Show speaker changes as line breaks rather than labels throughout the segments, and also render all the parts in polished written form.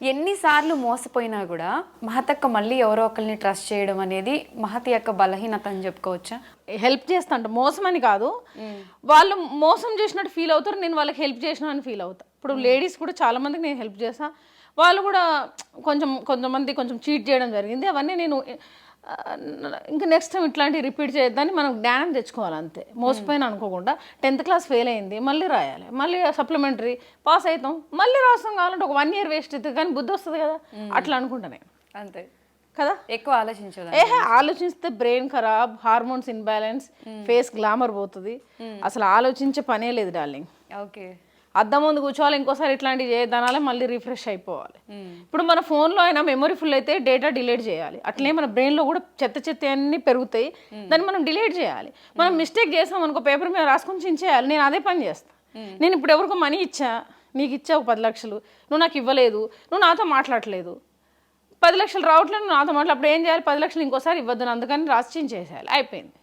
ఎన్నిసార్లు మోసపోయినా కూడా మహతక్క మళ్ళీ ఎవరో ఒకరిని ట్రస్ట్ చేయడం అనేది మహతి యొక్క బలహీనత అని చెప్పుకోవచ్చా?
హెల్ప్ చేస్తా అంట, మోసం అని కాదు, వాళ్ళు మోసం చేసినట్టు ఫీల్ అవుతారు, నేను వాళ్ళకి హెల్ప్ చేసిన అని ఫీల్ అవుతా. ఇప్పుడు లేడీస్ కూడా చాలా మందికి నేను హెల్ప్ చేస్తా, వాళ్ళు కూడా కొంతమంది కొంచెం చీట్ చేయడం జరిగింది. అవన్నీ నేను ఇంకా నెక్స్ట్ టైం ఇట్లాంటివి రిపీట్ చేయొద్దని మనం జ్ఞానం తెచ్చుకోవాలి అంతే. మోసపోయిన అనుకోకుండా 10th క్లాస్ ఫెయిల్ అయింది, మళ్ళీ రాయాలి, మళ్ళీ సప్లిమెంటరీ పాస్ అవుతాం, మళ్ళీ రాస్తాం, కావాలంటే ఒక 1 year వేస్ట్ అవుతుంది, కానీ బుద్ధి వస్తుంది కదా, అట్లా అనుకుంటా నేను.
అంతే
కదా,
ఎక్కువ ఆలోచించదు.
ఆలోచిస్తే బ్రెయిన్ ఖరాబ్, హార్మోన్స్ ఇన్బ్యాలెన్స్, ఫేస్ గ్లామర్ పోతుంది, అసలు ఆలోచించే పనే లేదు డార్లింగ్.
ఓకే,
అద్దం ముందు కూర్చోవాలి, ఇంకోసారి ఇట్లాంటివి చేయదనాలే, మళ్ళీ రిఫ్రెష్ అయిపోవాలి. ఇప్పుడు మన ఫోన్లో అయినా మెమరీ ఫుల్ అయితే డేటా డిలీట్ చేయాలి, అట్లే మన బ్రెయిన్లో కూడా చెత్త అన్నీ పెరుగుతాయి, దాన్ని మనం డిలీట్ చేయాలి. మనం మిస్టేక్ చేసాం అనుకో, పేపర్ మీద రాసుకొని చించేయాలి. నేను అదే పని చేస్తాను. నేను ఇప్పుడు ఎవరికో మనీ ఇచ్చా, నీకు ఇచ్చా ఒక 10 లక్షలు, నువ్వు నాకు ఇవ్వలేదు, నువ్వు నాతో మాట్లాడలేదు, 10 లక్షలు రావట్లేదు, నువ్వు నాతో మాట్లాడు, అప్పుడు ఏం చేయాలి, 10 లక్షలు ఇంకోసారి ఇవ్వద్దు, అందుకని రాసి చించేసేయాలి, అయిపోయింది.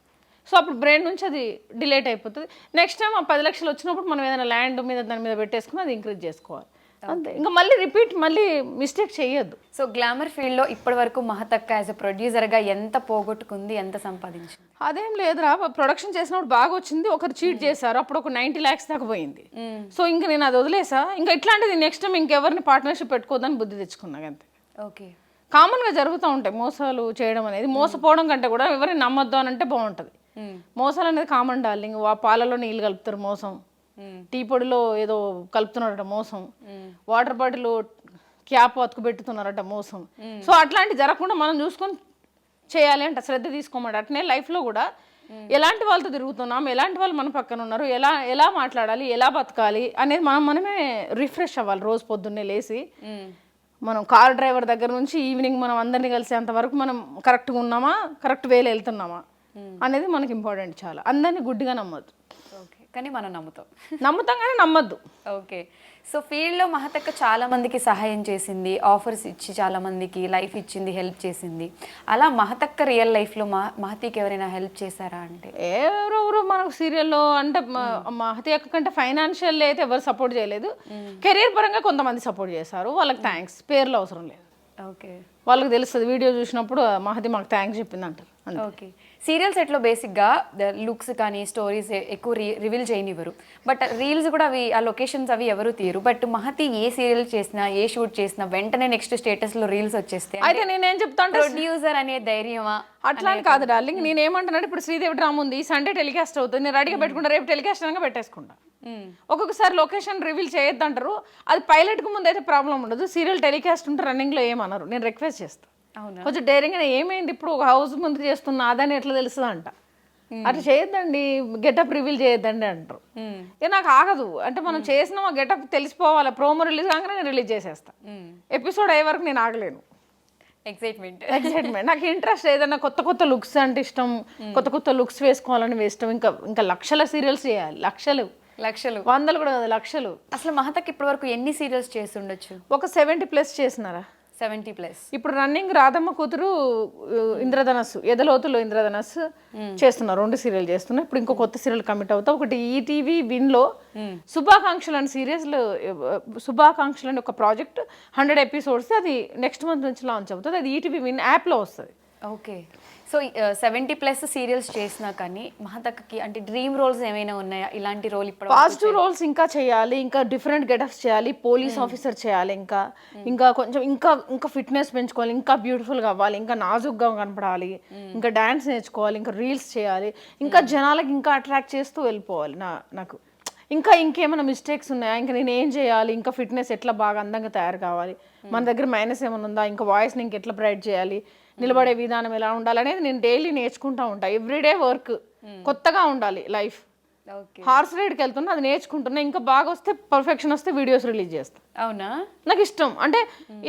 సో అప్పుడు బ్రెయిన్ నుంచి అది డిలేట్ అయిపోతుంది. నెక్స్ట్ టైం ఆ 10 లక్షలు వచ్చినప్పుడు మనం ఏదైనా ల్యాండ్ మీద దాని మీద పెట్టేసుకుని అది ఇంక్రీజ్ చేసుకోవాలి అంతే. ఇంకా మళ్ళీ రిపీట్, మళ్ళీ మిస్టేక్ చేయొద్దు.
సో గ్లామర్ ఫీల్డ్లో ఇప్పటి వరకు మహతక్క యాజ్ అ ప్రొడ్యూసర్గా ఎంత పోగొట్టుకుంది, ఎంత సంపాదించింది?
అదేం లేదురా, ప్రొడక్షన్ చేసినప్పుడు బాగా వచ్చింది, ఒకరు చీట్ చేశారు, అప్పుడు ఒక 90 lakhs దాకా పోయింది. సో ఇంకా నేను అది వదిలేసా, ఇంకా ఇట్లాంటిది నెక్స్ట్ టైం ఇంకెవరిని పార్ట్నర్షిప్ పెట్టుకోదని బుద్ధి తెచ్చుకున్నా అంతే.
ఓకే,
కామన్గా జరుగుతూ ఉంటాయి మోసాలు చేయడం అనేది. మోసపోవడం కంటే కూడా ఎవరిని నమ్మొద్దు అని అంటే బాగుంటుంది. మోసాలు అనేది కామన్ డార్లింగ్. పాలలో నీళ్ళు కలుపుతారు మోసం, టీ పొడిలో ఏదో కలుపుతున్నారట మోసం, వాటర్ బాటిల్ క్యాప్ అతుకు పెట్టుతున్నారట మోసం. సో అట్లాంటి జరగకుండా మనం చూసుకొని చేయాలి అంట, శ్రద్ధ తీసుకోమంట. అట్నే లైఫ్లో కూడా ఎలాంటి వాళ్ళతో తిరుగుతున్నాం, ఎలాంటి వాళ్ళు మన పక్కన ఉన్నారు, ఎలా మాట్లాడాలి, ఎలా బతకాలి అనేది మనమే రిఫ్రెష్ అవ్వాలి. రోజు పొద్దున్నే లేచి మనం కార్ డ్రైవర్ దగ్గర నుంచి ఈవినింగ్ మనం అందరినీ కలిసేంత వరకు మనం కరెక్ట్గా ఉన్నామా, కరెక్ట్ వేలో వెళ్తున్నామా అనేది మనకి ఇంపార్టెంట్. చాలా అందరినీ గుడ్డిగా నమ్మద్దు.
ఓకే, కానీ మనం
నమ్ముతాం కానీ నమ్మద్దు.
ఓకే, సో ఫీల్డ్లో మహతక్క చాలా మందికి సహాయం చేసింది, ఆఫర్స్ ఇచ్చి చాలా మందికి లైఫ్ ఇచ్చింది, హెల్ప్ చేసింది. అలా మహతక్క రియల్ లైఫ్లో మహతికి ఎవరైనా హెల్ప్ చేశారా అంటే?
ఎవరెవరు మనకు సీరియల్లో అంటే మహతి అక్క కంటే ఫైనాన్షియల్ అయితే ఎవరు సపోర్ట్ చేయలేదు, కెరీర్ పరంగా కొంతమంది సపోర్ట్ చేశారు, వాళ్ళకి థ్యాంక్స్, పేర్లు అవసరం లేదు.
ఓకే,
వాళ్ళకి తెలుస్తుంది, వీడియో చూసినప్పుడు మహతి మాకు థ్యాంక్స్ చెప్పింది అంటారు.
ఓకే, సీరియల్ సెట్లో బేసిక్గా లుక్స్ కానీ స్టోరీస్ ఎక్కువ రివీల్ చేయనివ్వరు, బట్ రీల్స్ కూడా అవి ఆ లొకేషన్స్ అవి ఎవరు తీరు. బట్ మహతి ఏ సీరియల్ చేసినా, ఏ షూట్ చేసినా వెంటనే నెక్స్ట్ స్టేటస్లో రీల్స్ వచ్చేస్తే
అయితే నేనేం చెప్తాను,
ప్రొడ్యూసర్ అనే ధైర్యమా?
అట్లా అని కాదు డార్లింగ్, నేనేమంటున్నాడు, ఇప్పుడు శ్రీదేవి డ్రామా ఉంది, సండే టెలికాస్ట్ అవుతుంది, నేను రెడీగా పెట్టుకుంటా, రేపు టెలికాస్ట్ అనగా పెట్టేసుకుంటా. ఒక్కొక్కసారి లొకేషన్ రివీల్ చేయొద్దు అంటారు, అది పైలట్కి ముందు అయితే ప్రాబ్లం ఉండదు, సీరియల్ టెలికాస్ట్ ఉంటే రన్నింగ్లో ఏమన్నారు, నేను రిక్వెస్ట్ చేస్తాను కొంచెం డేరింగ్గా, ఏమైంది ఇప్పుడు ఒక హౌస్ ముందు చేస్తున్నా అదని ఎట్లా తెలుస్తుంది అంట, అట్లా చేయొద్దండి, గెటప్ రివీల్ చేయొద్దండి అంటారు. ఇక నాకు ఆగదు, అంటే మనం చేసిన ఆ గెటప్ తెలిసిపోవాలి, ప్రోమో రిలీజ్ కాగానే నేను రిలీజ్ చేసేస్తాను, ఎపిసోడ్ అయ్యే వరకు నేను ఆగలేను.
ఎక్సైట్మెంట్
నాకు ఇంట్రెస్ట్, ఏదైనా కొత్త లుక్స్ అంటే ఇష్టం, కొత్త లుక్స్ వేసుకోవాలని ఇష్టం. ఇంకా లక్షల సీరియల్స్ చేయాలి, లక్షలు వందలు కూడా కదా, లక్షలు.
అసలు మహతకి ఇప్పటి వరకు ఎన్ని సీరియల్స్ చేసి ఉండొచ్చు?
ఒక 70+ చేసినారా?
70+.
ఇప్పుడు రన్నింగ్ రాధమ్మ కూతురు ఇంద్రధనస్సు, ఎదలోతులో ఇంద్రధనస్సు చేస్తున్నారు, 2 సీరియల్ చేస్తున్నారు. ఇప్పుడు ఇంకో కొత్త సీరియల్ కమిట్ అవుతా, ఒకటి ఈటీవీ విన్లో శుభాకాంక్షలు అని సీరియల్స్లో, శుభాకాంక్షలు అని ఒక ప్రాజెక్ట్ 100 episodes, అది నెక్స్ట్ మంత్ నుంచి లాంచ్ అవుతుంది, అది ఈటీవీ విన్ యాప్లో వస్తుంది.
ఓకే, సో 70+ సీరియల్స్ చేసినా కానీ మహతక్కకి అంటే డ్రీమ్ రోల్స్ ఏమైనా ఉన్నాయా? ఇలాంటి రోల్ ఇప్పుడు
పాజిటివ్ రోల్స్ ఇంకా చేయాలి, ఇంకా డిఫరెంట్ గెటప్స్ చేయాలి, పోలీస్ ఆఫీసర్ చేయాలి, ఇంకా కొంచెం ఇంకా ఫిట్నెస్ పెంచుకోవాలి, ఇంకా బ్యూటిఫుల్గా అవ్వాలి, ఇంకా నాజుగ్గా కనపడాలి, ఇంకా డాన్స్ నేర్చుకోవాలి, ఇంకా రీల్స్ చేయాలి, ఇంకా జనాలకు ఇంకా అట్రాక్ట్ చేస్తూ వెళ్ళిపోవాలి. నాకు ఇంకేమైనా మిస్టేక్స్ ఉన్నాయా, ఇంకా నేను ఏం చేయాలి, ఇంకా ఫిట్నెస్ ఎట్లా బాగా అందంగా తయారు కావాలి, మన దగ్గర మైనస్ ఏమైనా ఉందా, ఇంకా వాయిస్ని ఇంకెట్లా బ్రైట్ చేయాలి, నిలబడే విధానం ఎలా ఉండాలి అనేది నేను డైలీ నేర్చుకుంటూ ఉంటాను. ఎవ్రీడే వర్క్, కొత్తగా ఉండాలి లైఫ్. హార్స్ రైడ్కి వెళ్తున్నా, అది నేర్చుకుంటున్నా, ఇంకా బాగా వస్తే, పర్ఫెక్షన్ వస్తే వీడియోస్ రిలీజ్ చేస్తాను.
అవునా?
నాకు ఇష్టం, అంటే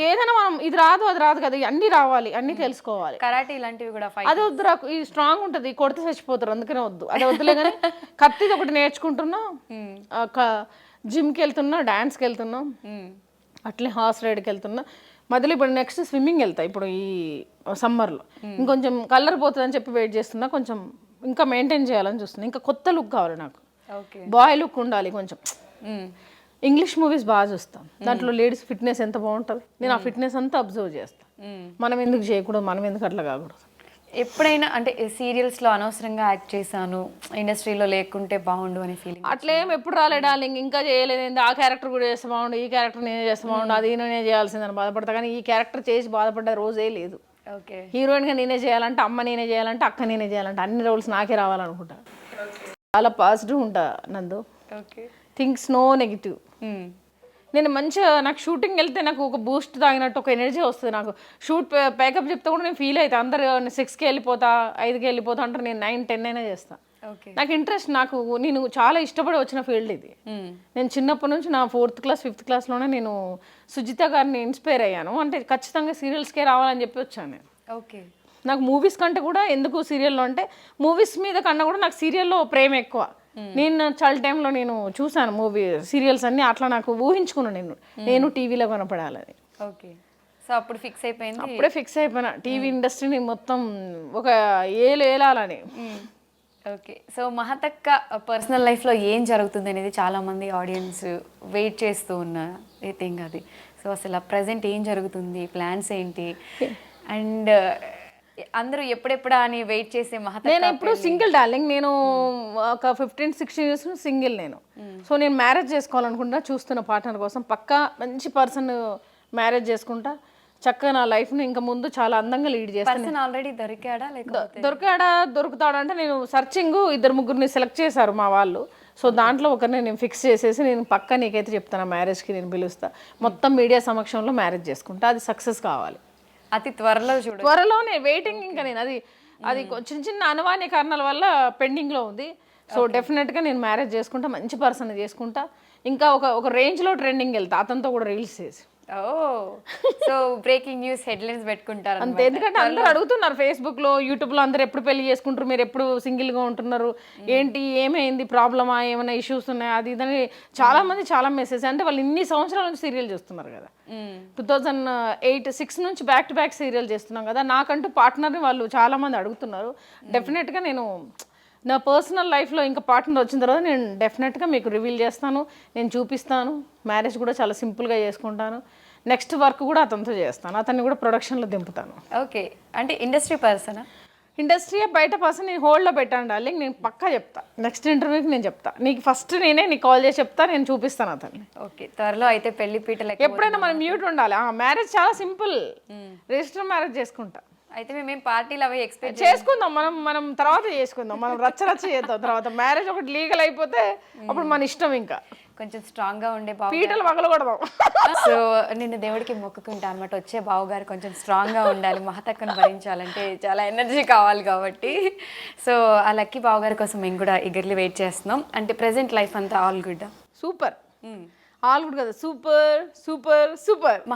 ఏదైనా మనం ఇది రాదు అది రాదు కదా, అన్నీ రావాలి, అన్నీ తెలుసుకోవాలి.
కరాటే ఇలాంటివి కూడా
అది వద్దు, నాకు ఇది స్ట్రాంగ్ ఉంటుంది, కొడితే చచ్చిపోతారు, అందుకనే వద్దు, అది వద్దులే. కానీ కత్తిది ఒకటి నేర్చుకుంటున్నా, జిమ్కి వెళ్తున్నా, డాన్స్కి వెళ్తున్నా, అట్లే హార్స్ రైడ్కి వెళ్తున్నా, మధ్యలో ఇప్పుడు నెక్స్ట్ స్విమ్మింగ్ వెళ్తా, ఇప్పుడు ఈ సమ్మర్లో ఇంకొంచెం కలర్ పోతుందని చెప్పి వెయిట్ చేస్తున్నా, కొంచెం ఇంకా మెయింటైన్ చేయాలని చూస్తున్నా, ఇంకా కొత్త లుక్ కావాలి నాకు, బాయ్ లుక్ ఉండాలి కొంచెం. ఇంగ్లీష్ మూవీస్ బాగా చూస్తాను. దాంట్లో లేడీస్ ఫిట్నెస్ ఎంత బాగుంటుంది, నేను ఆ ఫిట్నెస్ అంతా అబ్జర్వ్ చేస్తాను. మనం ఎందుకు చేయకూడదు, మనం ఎందుకు అట్లా కాకూడదు.
ఎప్పుడైనా అంటే సీరియల్స్లో అనవసరంగా యాక్ట్ చేశాను, ఇండస్ట్రీలో లేకుంటే బాగుండు అనే ఫీలింగ్?
అట్లేం ఎప్పుడు రాలే డార్లింగ్, ఇంకా చేయలేదు ఏంది, ఆ క్యారెక్టర్ కూడా చేస్తే బాగుండు, ఈ క్యారెక్టర్ నేనే చేస్తే బాగుండు, అది నేనే చేయాల్సిందని బాధపడతా. కానీ ఈ క్యారెక్టర్ చేసి బాధపడ్డ రోజే లేదు.
ఓకే.
హీరోయిన్గా నేనే చేయాలంటే, అమ్మ నేనే చేయాలంటే, అక్క నేనే చేయాలంటే, అన్ని రోల్స్ నాకే రావాలనుకుంటా. చాలా పాజిటివ్ ఉంటా నందు.
ఓకే.
Things no negative. నేను మంచిగా నాకు షూటింగ్ వెళ్తే నాకు ఒక బూస్ట్ తాగినట్టు ఒక ఎనర్జీ వస్తుంది. నాకు షూట్ ప్యాకప్ చెప్తే కూడా నేను ఫీల్ అవుతాను. అందరు 6కి వెళ్ళిపోతా, 5కి వెళ్ళిపోతా అంటారు, నేను 9, 10 అయినా చేస్తాను.
ఓకే.
నాకు ఇంట్రెస్ట్, నేను చాలా ఇష్టపడి వచ్చిన ఫీల్డ్ ఇది. నేను చిన్నప్పటి నుంచి నా 4th క్లాస్ 5th క్లాస్లోనే నేను సుజిత గారిని ఇన్స్పైర్ అయ్యాను. అంటే ఖచ్చితంగా సీరియల్స్కే రావాలని చెప్పి వచ్చాను నేను.
ఓకే.
నాకు మూవీస్ కంటే కూడా ఎందుకు సీరియల్లో అంటే, మూవీస్ మీద కన్నా కూడా నాకు సీరియల్లో ప్రేమ ఎక్కువ. నేను చైల్డ్ టైంలో నేను చూసాను సీరియల్స్ అన్నీ, అట్లా నాకు ఊహించుకున్నాను నేను టీవీలో కనపడాలని.
ఓకే. సో అప్పుడు ఫిక్స్ అయిపోయింది.
అప్పుడే ఫిక్స్ అయిపోయినా టీవీ ఇండస్ట్రీని మొత్తం ఒక ఏలాలని.
ఓకే. సో మహతక్క పర్సనల్ లైఫ్లో ఏం జరుగుతుంది అనేది చాలామంది ఆడియన్స్ వెయిట్ చేస్తూ ఉన్న థింగ్ అది. సో అసలు ప్రజెంట్ ఏం జరుగుతుంది, ప్లాన్స్ ఏంటి, అండ్ అందరూ ఎప్పుడెప్పుడా అని వెయిట్ చేసే మహతక్క.
నేను ఇప్పుడు సింగిల్ డార్లింగ్, నేను ఒక 15-16 ఇయర్స్ సింగిల్ నేను. సో నేను మ్యారేజ్ చేసుకోవాలనుకుంటా, చూస్తున్న పార్ట్నర్ కోసం పక్కా మంచి పర్సన్ మ్యారేజ్ చేసుకుంటా, చక్కగా నా లైఫ్ని ఇంకా ముందు చాలా అందంగా లీడ్ చేస్తాను.
పర్సన్ ఆల్రెడీ దొరికాడా లేకపోతే?
దొరుకుతాడా అంటే, నేను సర్చింగ్ 2-3 సెలెక్ట్ చేశారు మా వాళ్ళు. సో దాంట్లో ఒకరిని నేను ఫిక్స్ చేసేసి, నేను పక్కా నీకైతే చెప్తాను మ్యారేజ్కి నేను పిలుస్తా, మొత్తం మీడియా సమక్షంలో మ్యారేజ్ చేసుకుంటా. అది సక్సెస్ కావాలి
అతి త్వరలో
త్వరలోనే వెయిటింగ్. ఇంకా నేను అది చిన్న చిన్న అనువాన్య కారణాల వల్ల పెండింగ్లో ఉంది. సో డెఫినెట్గా నేను మ్యారేజ్ చేసుకుంటా, మంచి పర్సన్ చేసుకుంటా, ఇంకా ఒక రేంజ్లో ట్రెండింగ్ వెళ్తా, అతనితో కూడా రీల్స్ చేసి.
సో బ్రేకింగ్ న్యూస్ హెడ్లైన్స్ పెట్టుకుంటారు
అంతే. ఎందుకంటే అందరూ అడుగుతున్నారు ఫేస్బుక్లో, యూట్యూబ్లో, అందరు ఎప్పుడు పెళ్లి చేసుకుంటారు, మీరు ఎప్పుడు సింగిల్గా ఉంటున్నారు, ఏంటి, ఏమైంది, ప్రాబ్లమా, ఏమైనా ఇష్యూస్ ఉన్నాయా, అది ఇదని చాలా మంది చాలా మెసేజ్. అంటే వాళ్ళు ఇన్ని సంవత్సరాల నుంచి సీరియల్ చేస్తున్నారు కదా, 2008-6 నుంచి బ్యాక్ టు బ్యాక్ సీరియల్ చేస్తున్నాం కదా, నాకంటూ పార్ట్నర్ని వాళ్ళు చాలా మంది అడుగుతున్నారు. డెఫినెట్గా నేను నా పర్సనల్ లైఫ్లో ఇంకా పార్ట్నర్ వచ్చిన తర్వాత నేను డెఫినెట్గా మీకు రివీల్ చేస్తాను, నేను చూపిస్తాను. మ్యారేజ్ కూడా చాలా సింపుల్గా చేసుకుంటాను. నెక్స్ట్ వర్క్ కూడా అతనితో చేస్తాను, అతన్ని కూడా ప్రొడక్షన్లో దింపుతాను.
ఓకే. అంటే ఇండస్ట్రీ పర్సనా?
ఇండస్ట్రీ బయట పర్సన్ నేను హోల్డ్లో పెట్టాను డార్లింగ్. నేను పక్కా చెప్తా, నెక్స్ట్ ఇంటర్వ్యూకి నేను చెప్తా నీకు, ఫస్ట్ నీకు కాల్ చేసి చెప్తా, నేను చూపిస్తాను అతన్ని.
ఓకే. త్వరలో అయితే పెళ్లి పీటలు
ఎప్పుడైనా మనం మ్యూట్ ఉండాలి. మ్యారేజ్ చాలా సింపుల్, రిజిస్టర్ మ్యారేజ్ చేసుకుంటా.
అయితే మేము పార్టీలు అవి ఎక్స్పెక్ట్
చేసుకుందాం, మనం తర్వాత చేసుకుందాం, మనం రచ్చ చేద్దాం. తర్వాత మ్యారేజ్ ఒకటి లీగల్ అయిపోతే అప్పుడు మన ఇష్టం. ఇంకా
కొంచెం స్ట్రాంగ్ గా ఉండే బావ
పీటలు పగలకూడదాం.
సో నిన్ను దేవుడికి మొక్కుకుంటా అనమాట, వచ్చే బావగారు కొంచెం స్ట్రాంగ్ గా ఉండాలి, మహతక్కను భరించాలంటే చాలా ఎనర్జీ కావాలి కాబట్టి. సో ఆ లక్కీ బావగారి కోసం మేము కూడా ఈగర్లీ వెయిట్ చేస్తున్నాం. అంటే ప్రెసెంట్ లైఫ్ అంతా all good?
Super. All good కదా, సూపర్ సూపర్ సూపర్.